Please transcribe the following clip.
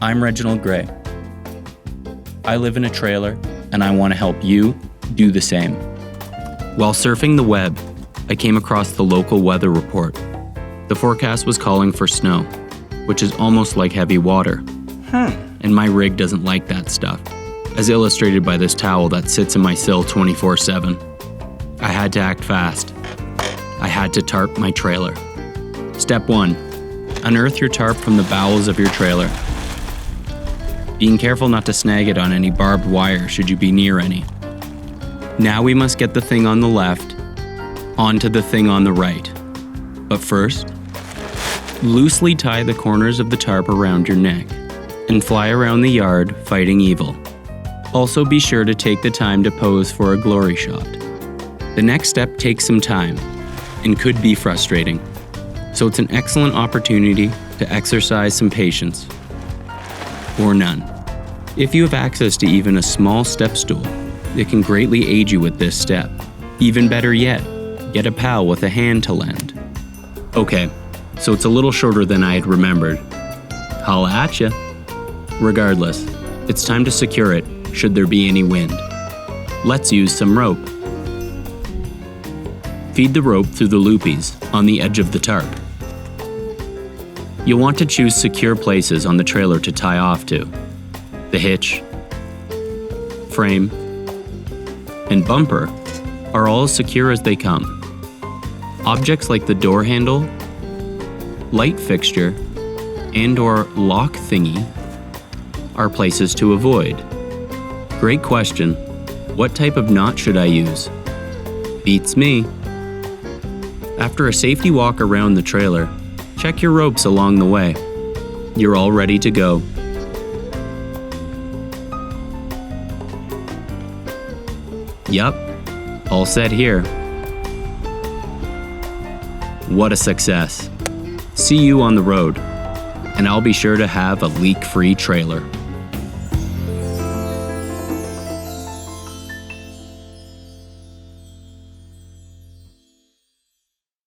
I'm Reginald Gray. I live in a trailer, and I want to help you do the same. While surfing the web, I came across the local weather report. The forecast was calling for snow, which is almost like heavy water. And my rig doesn't like that stuff, as illustrated by this towel that sits in my sill 24/7. I had to act fast. I had to tarp my trailer. Step 1. Unearth your tarp from the bowels of your trailer. Being careful not to snag it on any barbed wire should you be near any. Now we must get the thing on the left onto the thing on the right. But first, loosely tie the corners of the tarp around your neck and fly around the yard fighting evil. Also be sure to take the time to pose for a glory shot. The next step takes some time and could be frustrating, so it's an excellent opportunity to exercise some patience. Or none. If you have access to even a small step stool, it can greatly aid you with this step. Even better yet, get a pal with a hand to lend. Okay, so it's a little shorter than I had remembered. Holla at ya. Regardless, it's time to secure it should there be any wind. Let's use some rope. Feed the rope through the loopies on the edge of the tarp. You'll want to choose secure places on the trailer to tie off to. The hitch, frame, and bumper are all as secure as they come. Objects like the door handle, light fixture, and/or lock thingy are places to avoid. Great question. What type of knot should I use? Beats me. After a safety walk around the trailer, check your ropes along the way. You're all ready to go. Yup, all set here. What a success. See you on the road, and I'll be sure to have a leak-free trailer.